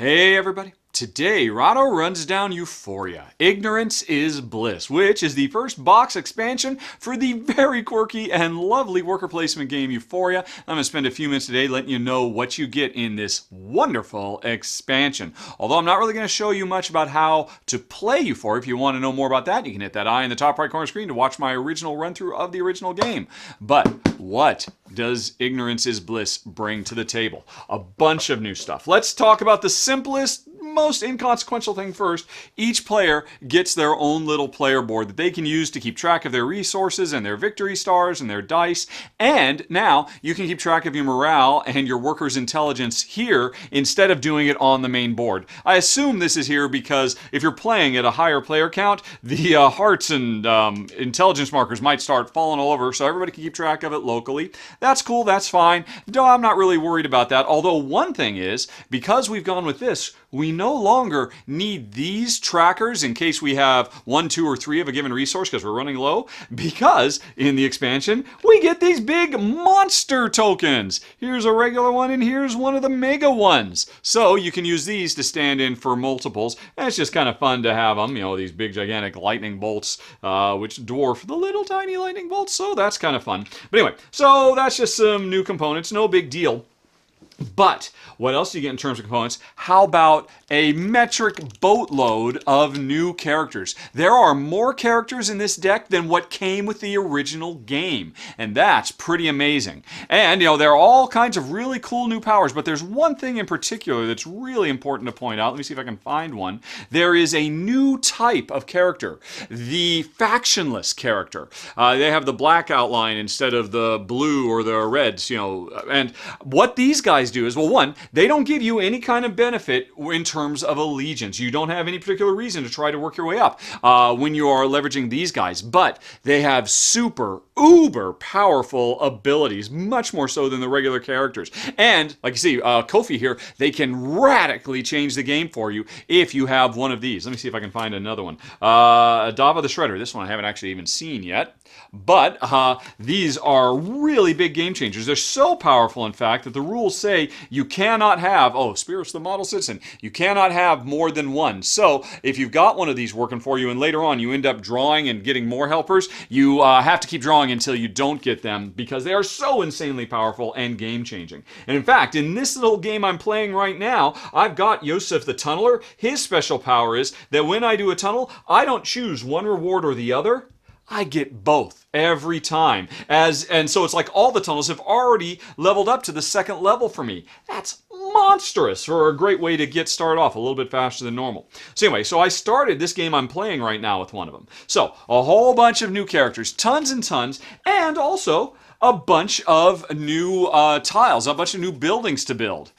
Hey everybody. Today, Rahdo runs down Euphoria. Ignorance is Bliss, which is the first box expansion for the very quirky and lovely worker placement game Euphoria. I'm going to spend a few minutes today letting you know what you get in this wonderful expansion. Although I'm not really going to show you much about how to play Euphoria. If you want to know more about that, you can hit that eye in the top right corner screen to watch my original run-through of the original game. But what does Ignorance is Bliss bring to the table? A bunch of new stuff. Let's talk about the simplest, most inconsequential thing first. Each player gets their own little player board that they can use to keep track of their resources and their victory stars and their dice. And now you can keep track of your morale and your workers' intelligence here instead of doing it on the main board. I assume this is here because if you're playing at a higher player count, the hearts and intelligence markers might start falling all over, so everybody can keep track of it locally. That's cool, that's fine. No, I'm not really worried about that. Although one thing is, because we've gone with this, we no longer need these trackers in case we have 1, 2, or 3 of a given resource because we're running low, because in the expansion, we get these big monster tokens. Here's a regular one and here's one of the mega ones. So you can use these to stand in for multiples, and it's just kind of fun to have them, these big gigantic lightning bolts, which dwarf the little tiny lightning bolts, so that's kind of fun. But anyway, so that's just some new components, no big deal. But what else do you get in terms of components? How about a metric boatload of new characters? There are more characters in this deck than what came with the original game, and that's pretty amazing. And, there are all kinds of really cool new powers, but there's one thing in particular that's really important to point out. Let me see if I can find one. There is a new type of character, the factionless character. They have the black outline instead of the blue or the reds, and what these guys do is, well, one, they don't give you any kind of benefit in terms of allegiance. You don't have any particular reason to try to work your way up when you are leveraging these guys, but they have super, uber powerful abilities, much more so than the regular characters. And, like you see, Kofi here, they can radically change the game for you if you have one of these. Let me see if I can find another one. Dava the Shredder. This one I haven't actually even seen yet, but these are really big game changers. They're so powerful, in fact, that the rules say you cannot have, Spirits the Model Citizen, you cannot have more than one. So if you've got one of these working for you and later on you end up drawing and getting more helpers, you have to keep drawing until you don't get them because they are so insanely powerful and game changing. And in fact, in this little game I'm playing right now, I've got Yosef the Tunneler. His special power is that when I do a tunnel, I don't choose one reward or the other. I get both every time. And so it's like all the tunnels have already leveled up to the second level for me. That's monstrous for a great way to get started off a little bit faster than normal. So anyway, so I started this game I'm playing right now with one of them. So a whole bunch of new characters, tons and tons, and also a bunch of new tiles, a bunch of new buildings to build,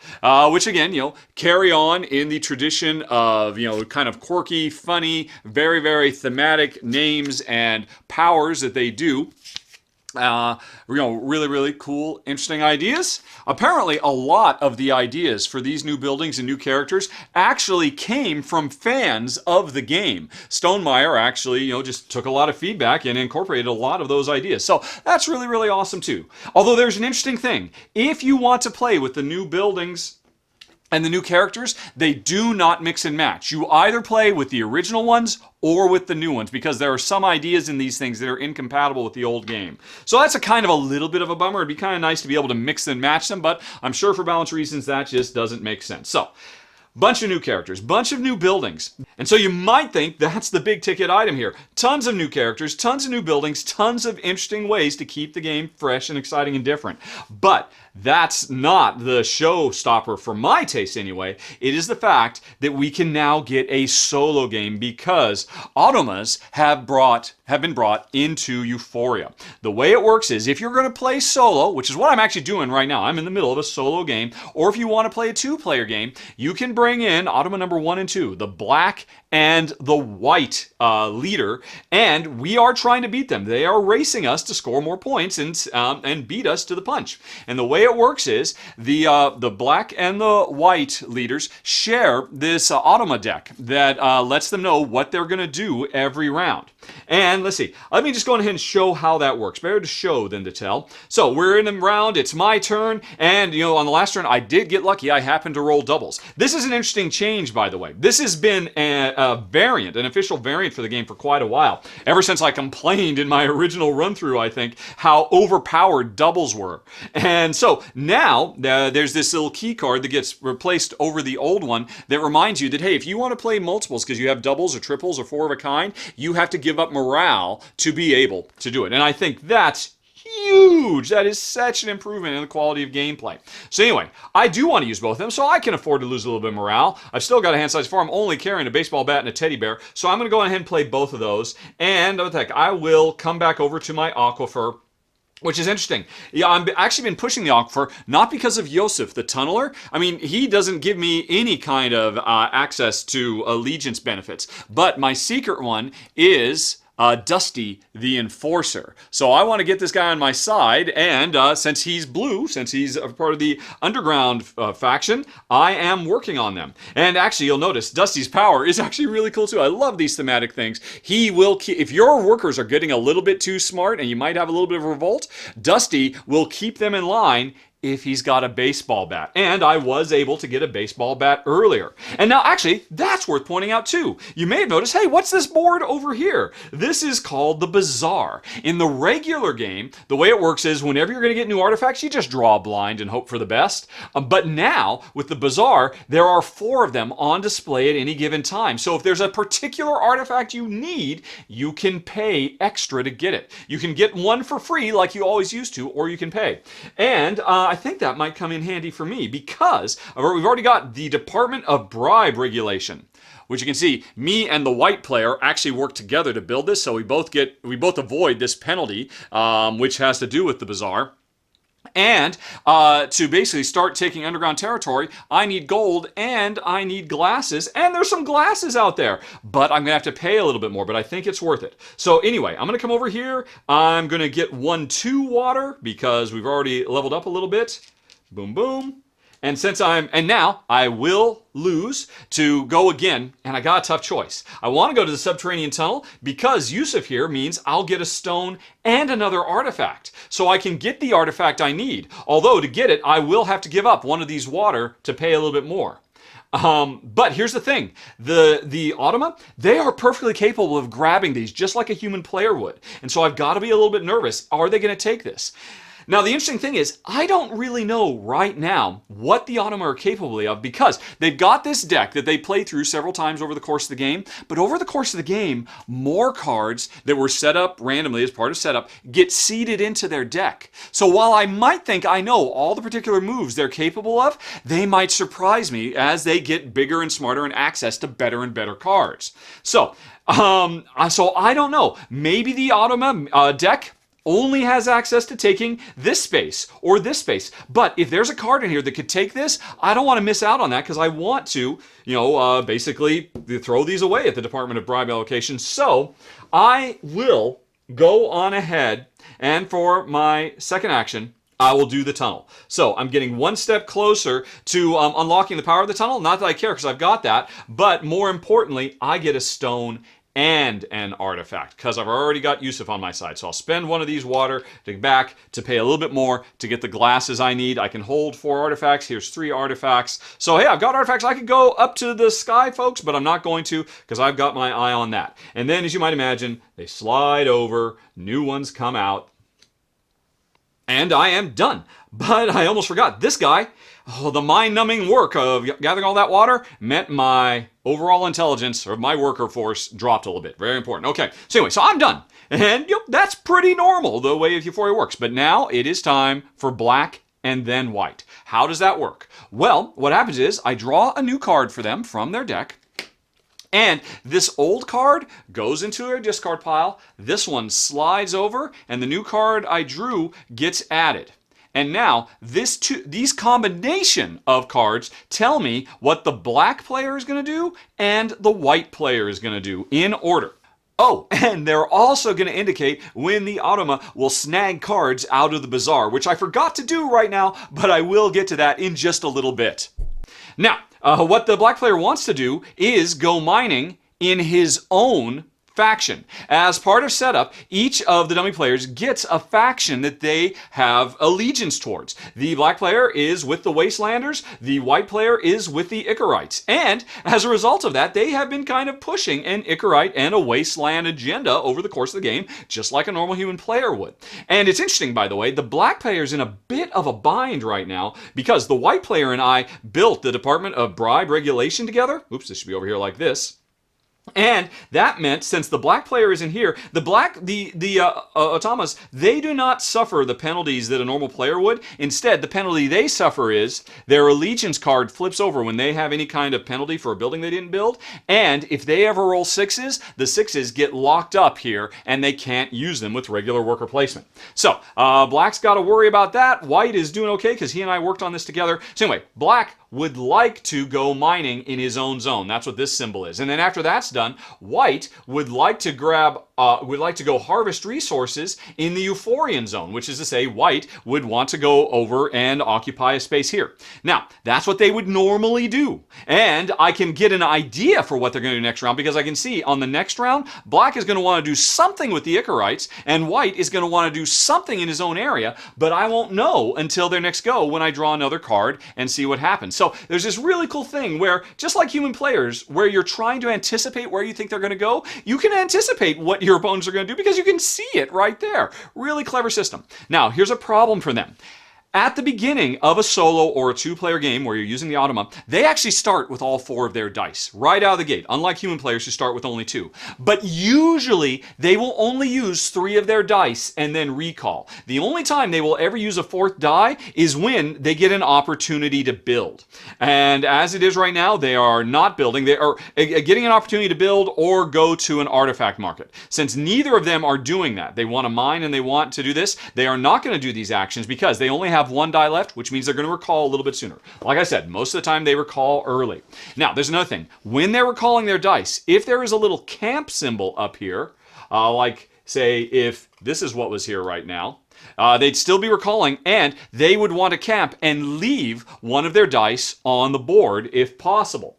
which again, carry on in the tradition of, kind of quirky, funny, very, very thematic names and powers that they do. Really, really cool, interesting ideas. Apparently, a lot of the ideas for these new buildings and new characters actually came from fans of the game. Stonemeyer actually, just took a lot of feedback and incorporated a lot of those ideas. So that's really, really awesome too. Although there's an interesting thing. If you want to play with the new buildings and the new characters, they do not mix and match. You either play with the original ones or with the new ones, because there are some ideas in these things that are incompatible with the old game. So that's a kind of a little bit of a bummer. It'd be kind of nice to be able to mix and match them, but I'm sure for balance reasons that just doesn't make sense. So, bunch of new characters, bunch of new buildings. And so you might think that's the big ticket item here. Tons of new characters, tons of new buildings, tons of interesting ways to keep the game fresh and exciting and different. But that's not the showstopper for my taste anyway. It is the fact that we can now get a solo game because automas have been brought into Euphoria. The way it works is if you're going to play solo, which is what I'm actually doing right now, I'm in the middle of a solo game, or if you want to play a two-player game, you can bring in automa number 1 and 2, the black and the white leader, and we are trying to beat them. They are racing us to score more points and beat us to the punch. And the way it works is the black and the white leaders share this automa deck that lets them know what they're going to do every round. And let's see, let me just go ahead and show how that works. Better to show than to tell. So we're in a round, it's my turn, and on the last turn I did get lucky. I happened to roll doubles. This is an interesting change, by the way. This has been a variant, an official variant for the game for quite a while. Ever since I complained in my original run-through, I think, how overpowered doubles were. And so now there's this little key card that gets replaced over the old one that reminds you that, hey, if you want to play multiples because you have doubles or triples or four of a kind, you have to give up morale to be able to do it. And I think that's huge. That is such an improvement in the quality of gameplay. So anyway, I do want to use both of them, so I can afford to lose a little bit of morale. I've still got a hand size 4. I'm only carrying a baseball bat and a teddy bear, so I'm going to go ahead and play both of those. And what the heck, I will come back over to my aquifer, which is interesting. Yeah, I've actually been pushing the aquifer, not because of Yosef, the tunneler. I mean, he doesn't give me any kind of access to allegiance benefits. But my secret one is Dusty, the Enforcer. So I want to get this guy on my side, and since he's blue, since he's a part of the underground faction, I am working on them. And actually, you'll notice Dusty's power is actually really cool too. I love these thematic things. He will keep, if your workers are getting a little bit too smart and you might have a little bit of revolt, Dusty will keep them in line if he's got a baseball bat. And I was able to get a baseball bat earlier. And now, actually, that's worth pointing out too. You may have noticed, hey, what's this board over here? This is called the Bazaar. In the regular game, the way it works is whenever you're going to get new artifacts, you just draw a blind and hope for the best. But now, with the Bazaar, there are 4 of them on display at any given time. So if there's a particular artifact you need, you can pay extra to get it. You can get one for free like you always used to, or you can pay. And I think that might come in handy for me because we've already got the Department of Bribe regulation, which you can see me and the white player actually work together to build this, so we both avoid this penalty, which has to do with the Bazaar. And to basically start taking underground territory, I need gold and I need glasses. And there's some glasses out there, but I'm going to have to pay a little bit more, but I think it's worth it. So anyway, I'm going to come over here. I'm going to get 1-2 water because we've already leveled up a little bit. Boom, boom. And now I will lose to go again, and I got a tough choice. I want to go to the subterranean tunnel because Yusuf here means I'll get a stone and another artifact. So I can get the artifact I need. Although to get it, I will have to give up one of these water to pay a little bit more. But here's the thing. The automa, they are perfectly capable of grabbing these just like a human player would. And so I've got to be a little bit nervous. Are they going to take this? Now, the interesting thing is, I don't really know right now what the Automa are capable of because they've got this deck that they play through several times over the course of the game, but over the course of the game, more cards that were set up randomly as part of setup get seeded into their deck. So while I might think I know all the particular moves they're capable of, they might surprise me as they get bigger and smarter and access to better and better cards. So I don't know. Maybe the Automa deck only has access to taking this space or this space. But if there's a card in here that could take this, I don't want to miss out on that because I want to, basically throw these away at the Department of Bribe allocation. So I will go on ahead, and for my second action, I will do the tunnel. So I'm getting one step closer to unlocking the power of the tunnel. Not that I care because I've got that, but more importantly, I get a stone and an artifact because I've already got Yusuf on my side. So I'll spend one of these water to back to pay a little bit more to get the glasses I need. I can hold 4 artifacts. Here's 3 artifacts. So hey, I've got artifacts. I could go up to the sky, folks, but I'm not going to because I've got my eye on that. And then, as you might imagine, they slide over, new ones come out, and I am done. But I almost forgot. This guy, the mind-numbing work of gathering all that water meant my overall intelligence or my worker force dropped a little bit. Very important. Okay, so anyway, so I'm done. And that's pretty normal, the way Euphoria works. But now it is time for black and then white. How does that work? Well, what happens is I draw a new card for them from their deck. And this old card goes into their discard pile. This one slides over, and the new card I drew gets added. And now these combination of cards tell me what the black player is going to do and the white player is going to do in order. Oh, and they're also going to indicate when the automa will snag cards out of the bazaar, which I forgot to do right now, but I will get to that in just a little bit. Now, what the black player wants to do is go mining in his own faction. As part of setup, each of the dummy players gets a faction that they have allegiance towards. The black player is with the Wastelanders, the white player is with the Icarites. And as a result of that, they have been kind of pushing an Icarite and a Wasteland agenda over the course of the game, just like a normal human player would. And it's interesting, by the way, the black player is in a bit of a bind right now because the white player and I built the Department of Bribe Regulation together. Oops, this should be over here like this. And that meant, since the black player is in here, the automas, they do not suffer the penalties that a normal player would. Instead, the penalty they suffer is their allegiance card flips over when they have any kind of penalty for a building they didn't build. And if they ever roll sixes, the sixes get locked up here and they can't use them with regular worker placement. So, black's got to worry about that. White is doing okay because he and I worked on this together. So anyway, black would like to go mining in his own zone. That's what this symbol is. And then after that's done, white would like to go harvest resources in the Euphorian zone, which is to say white would want to go over and occupy a space here. Now, that's what they would normally do. And I can get an idea for what they're going to do next round because I can see on the next round, black is going to want to do something with the Icarites and white is going to want to do something in his own area, but I won't know until their next go when I draw another card and see what happens. So there's this really cool thing where, just like human players, where you're trying to anticipate where you think they're going to go, you can anticipate what your opponents are going to do because you can see it right there. Really clever system. Now, here's a problem for them. At the beginning of a solo or a two-player game where you're using the automa, they actually start with all 4 of their dice right out of the gate, unlike human players who start with only 2. But usually, they will only use 3 of their dice and then recall. The only time they will ever use a 4th die is when they get an opportunity to build. And as it is right now, they are not building. They are getting an opportunity to build or go to an artifact market. Since neither of them are doing that, they want to mine and they want to do this, they are not going to do these actions because they only have 1 die left, which means they're going to recall a little bit sooner. Like I said, most of the time they recall early. Now, there's another thing. When they're recalling their dice, if there is a little camp symbol up here, like, say, if this is what was here right now, they'd still be recalling, and they would want to camp and leave one of their dice on the board if possible.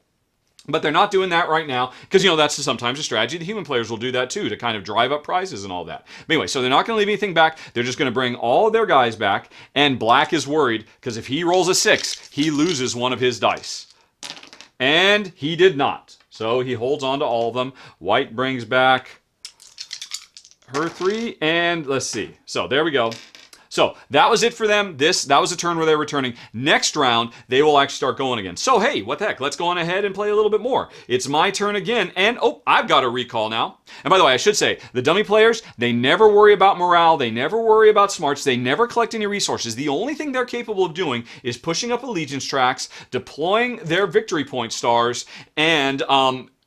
But they're not doing that right now because, that's sometimes a strategy. The human players will do that too to kind of drive up prices and all that. But anyway, so they're not going to leave anything back. They're just going to bring all of their guys back. And black is worried because if he rolls a 6, he loses one of his dice. And he did not. So he holds on to all of them. White brings back her 3. And let's see. So there we go. So that was it for them. That was a turn where they were returning. Next round, they will actually start going again. So hey, what the heck? Let's go on ahead and play a little bit more. It's my turn again, and oh, I've got a recall now. And by the way, I should say, the dummy players, they never worry about morale. They never worry about smarts. They never collect any resources. The only thing they're capable of doing is pushing up allegiance tracks, deploying their victory point stars, and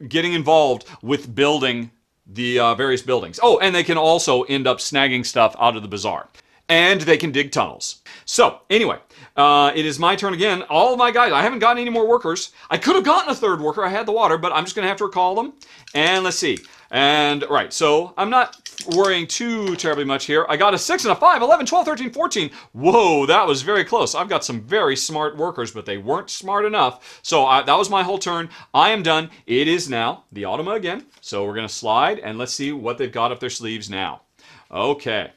getting involved with building the various buildings. Oh, and they can also end up snagging stuff out of the bazaar. And they can dig tunnels. So, anyway, it is my turn again. All of my guys, I haven't gotten any more workers. I could have gotten a 3rd worker. I had the water, but I'm just going to have to recall them. And let's see. And, right, so I'm not worrying too terribly much here. I got a 6 and a 5, 11, 12, 13, 14. Whoa, that was very close. I've got some very smart workers, but they weren't smart enough. So that was my whole turn. I am done. It is now the automa again. So we're going to slide, and let's see what they've got up their sleeves now. Okay.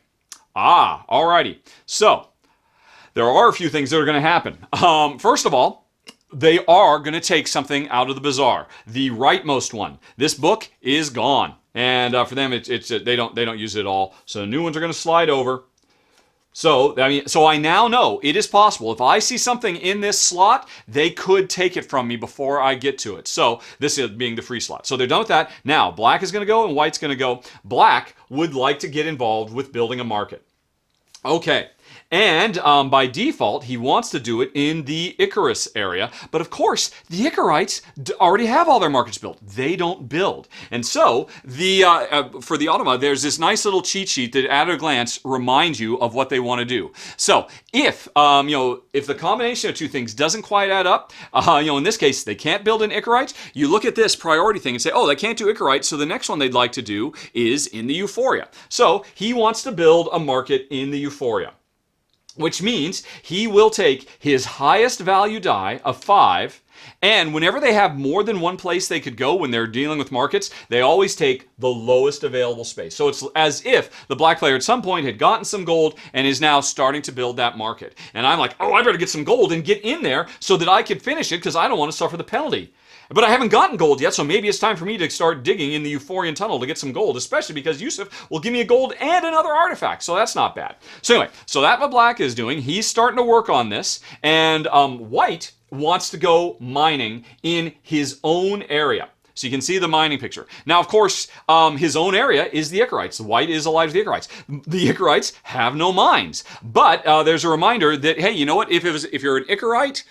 Alrighty. So, there are a few things that are going to happen. First of all, they are going to take something out of the bazaar. The rightmost one. This book is gone. And for them, they don't use it at all. So, new ones are going to slide over. So I now know it is possible. If I see something in this slot, they could take it from me before I get to it. So this is being the free slot. So they're done with that. Now, black is going to go and white's going to go. Black would like to get involved with building a market. Okay. And by default, he wants to do it in the Icarus area. But of course, the Icarites already have all their markets built. They don't build. And so for the Automa, there's this nice little cheat sheet that at a glance reminds you of what they want to do. So if if the combination of two things doesn't quite add up, in this case, they can't build an Icarite, you look at this priority thing and say, oh, they can't do Icarite, so the next one they'd like to do is in the Euphoria. So he wants to build a market in the Euphoria, which means he will take his highest value die of 5, and whenever they have more than one place they could go when they're dealing with markets, they always take the lowest available space. So it's as if the black player at some point had gotten some gold and is now starting to build that market. And I'm like, oh, I better get some gold and get in there so that I can finish it because I don't want to suffer the penalty. But I haven't gotten gold yet, so maybe it's time for me to start digging in the Euphorian tunnel to get some gold, especially because Yusuf will give me a gold and another artifact, so that's not bad. So anyway, so that's what black is doing. He's starting to work on this, and white wants to go mining in his own area. So you can see the mining picture. Now, of course, his own area is the Icarites. The white is allied to the Icarites. The Icarites have no mines. But there's a reminder that, hey, you know what? If you're an Icarite,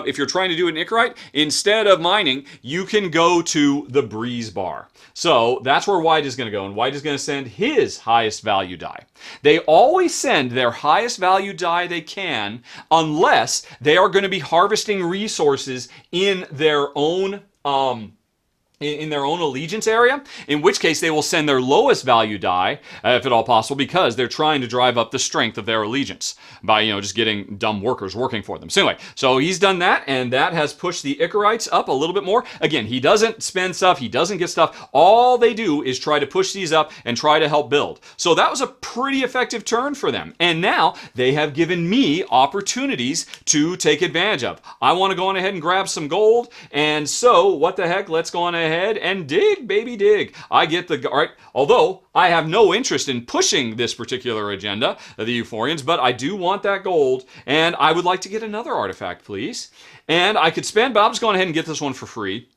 if you're trying to do an Icarite, instead of mining, you can go to the breeze bar. So that's where white is going to go, and white is going to send his highest value die. They always send their highest value die they can unless they are going to be harvesting resources in their own allegiance area, in which case they will send their lowest value die, if at all possible, because they're trying to drive up the strength of their allegiance by, just getting dumb workers working for them. So anyway, so he's done that, and that has pushed the Icarites up a little bit more. Again, he doesn't spend stuff, he doesn't get stuff. All they do is try to push these up and try to help build. So that was a pretty effective turn for them. And now they have given me opportunities to take advantage of. I want to go on ahead and grab some gold, and so what the heck, let's go on ahead and dig, baby, dig. I get the, all right, although I have no interest in pushing this particular agenda of the Euphorians, but I do want that gold, and I would like to get another artifact, please. And I could spend, but I'm just going ahead and get this one for free.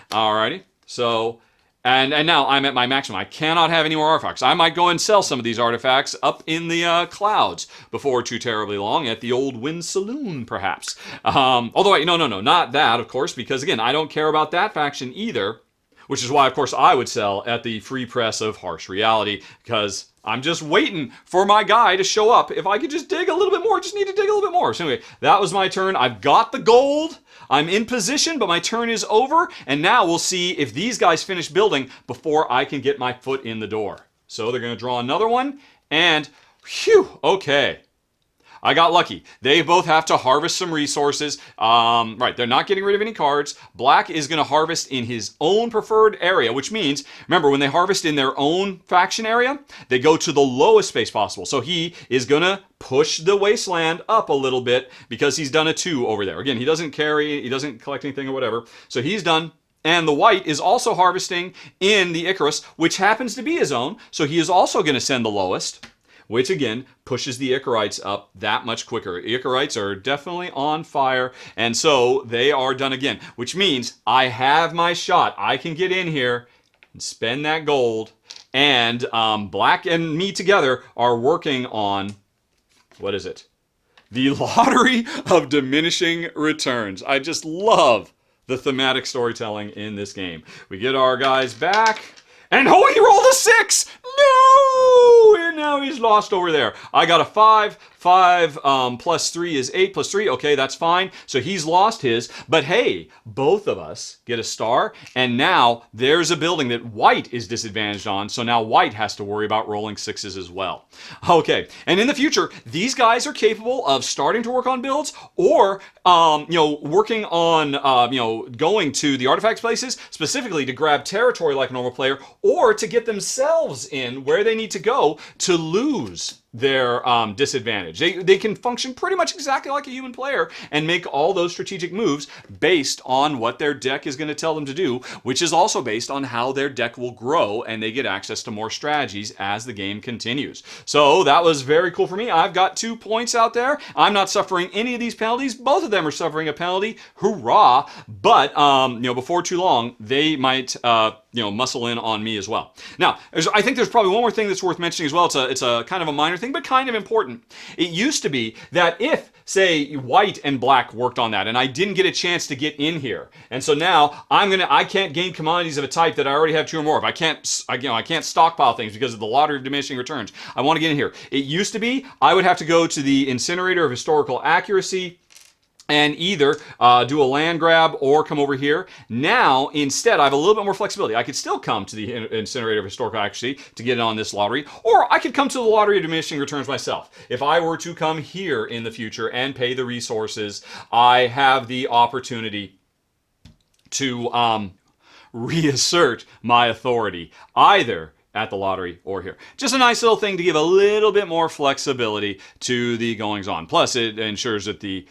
Alrighty, so, and now I'm at my maximum. I cannot have any more artifacts. I might go and sell some of these artifacts up in the clouds before too terribly long at the old Wind Saloon, perhaps. Although, no, not that, of course, because again, I don't care about that faction either, which is why, of course, I would sell at the free press of Harsh Reality, because I'm just waiting for my guy to show up. If I could just dig a little bit more, just need to dig a little bit more. So anyway, that was my turn. I've got the gold. I'm in position, but my turn is over. And now we'll see if these guys finish building before I can get my foot in the door. So they're going to draw another one. And, phew, okay. I got lucky. They both have to harvest some resources. Right, they're not getting rid of any cards. Black is going to harvest in his own preferred area, which means, remember, when they harvest in their own faction area, they go to the lowest space possible. So he is going to push the wasteland up a little bit because he's done a 2 over there. Again, he doesn't collect anything or whatever. So he's done. And the white is also harvesting in the Icarus, which happens to be his own. So he is also going to send the lowest, which again pushes the Icarites up that much quicker. Icarites are definitely on fire, and so they are done again, which means I have my shot. I can get in here and spend that gold, and Black and me together are working on, what is it? The Lottery of Diminishing Returns. I just love the thematic storytelling in this game. We get our guys back. And oh, he rolled a 6! No! And now he's lost over there. I got a 5. 5 plus 3 is 8 plus 3. Okay, that's fine. So he's lost his. But hey, both of us get a star. And now there's a building that white is disadvantaged on. So now white has to worry about rolling 6s as well. Okay, and in the future, these guys are capable of starting to work on builds or, working on, going to the artifacts places specifically to grab territory like a normal player or to get themselves in where they need to go to lose their disadvantage. They can function pretty much exactly like a human player and make all those strategic moves based on what their deck is going to tell them to do, which is also based on how their deck will grow and they get access to more strategies as the game continues. So that was very cool for me. I've got 2 points out there. I'm not suffering any of these penalties. Both of them are suffering a penalty. Hurrah! But, before too long, they might muscle in on me as well. Now, I think there's probably one more thing that's worth mentioning as well. It's a kind of a minor thing, but kind of important. It used to be that if, say, white and black worked on that, and I didn't get a chance to get in here, and so now I can't gain commodities of a type that I already have 2 or more of. I can't stockpile things because of the lottery of diminishing returns. I want to get in here. It used to be I would have to go to the incinerator of historical accuracy and either do a land grab or come over here. Now, instead, I have a little bit more flexibility. I could still come to the incinerator of historical accuracy to get it on this lottery, or I could come to the lottery of diminishing returns myself. If I were to come here in the future and pay the resources, I have the opportunity to reassert my authority, either at the lottery or here. Just a nice little thing to give a little bit more flexibility to the goings on. Plus, it ensures that the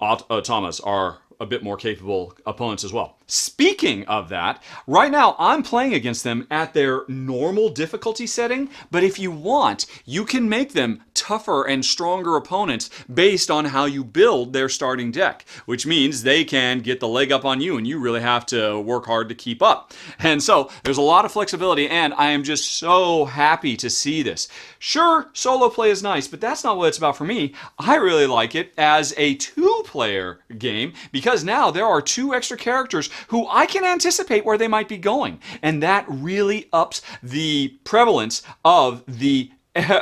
automas are a bit more capable opponents as well. Speaking of that, right now I'm playing against them at their normal difficulty setting, but if you want, you can make them tougher and stronger opponents based on how you build their starting deck, which means they can get the leg up on you and you really have to work hard to keep up. And so there's a lot of flexibility, and I am just so happy to see this. Sure, solo play is nice, but that's not what it's about for me. I really like it as a 2-player game because now there are 2 extra characters who I can anticipate where they might be going. And that really ups the prevalence of the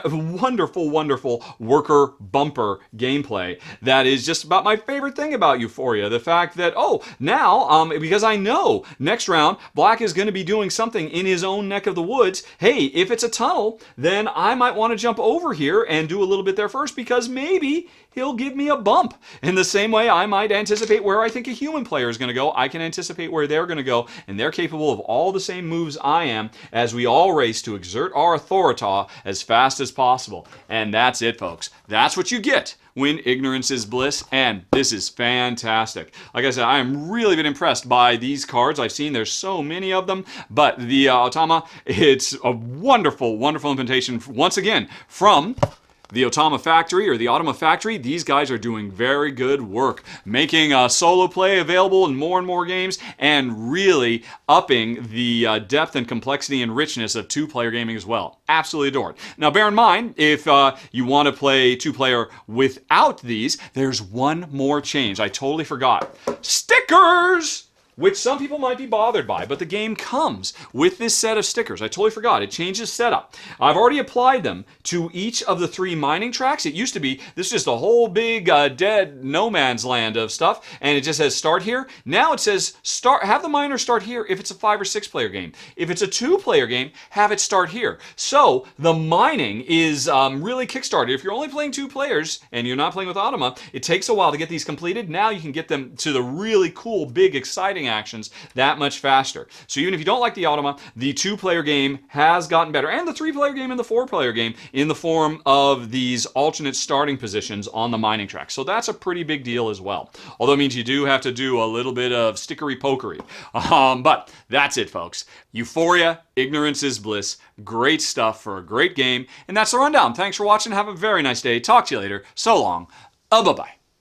wonderful, wonderful worker bumper gameplay. That is just about my favorite thing about Euphoria. The fact that, now, because I know next round, Black is going to be doing something in his own neck of the woods. Hey, if it's a tunnel, then I might want to jump over here and do a little bit there first because maybe he'll give me a bump. In the same way, I might anticipate where I think a human player is going to go. I can anticipate where they're going to go, and they're capable of all the same moves I am as we all race to exert our authority as fast as possible. And that's it, folks. That's what you get when ignorance is bliss, and this is fantastic. Like I said, I am really been impressed by these cards. I've seen there's so many of them, but the Automa, it's a wonderful, wonderful implementation, once again, from the Automa Factory, or the Automa Factory. These guys are doing very good work, making solo play available in more and more games, and really upping the depth and complexity and richness of 2-player gaming as well. Absolutely adore it. Now, bear in mind, if you want to play 2-player without these, there's one more change. I totally forgot. Stickers! Which some people might be bothered by, but the game comes with this set of stickers. I totally forgot. It changes setup. I've already applied them to each of the 3 mining tracks. It used to be, this is just a whole big dead no man's land of stuff, and it just says start here. Now it says have the miner start here if it's a 5 or 6-player game. If it's a 2-player game, have it start here. So the mining is really kickstarted. If you're only playing 2 players and you're not playing with Automa, it takes a while to get these completed. Now you can get them to the really cool, big, exciting actions that much faster. So even if you don't like the Automa, the 2-player game has gotten better, and the 3-player game and the 4-player game in the form of these alternate starting positions on the mining track. So that's a pretty big deal as well. Although it means you do have to do a little bit of stickery pokery. But that's it, folks. Euphoria, ignorance is bliss. Great stuff for a great game. And that's the rundown. Thanks for watching. Have a very nice day. Talk to you later. So long. Bye-bye.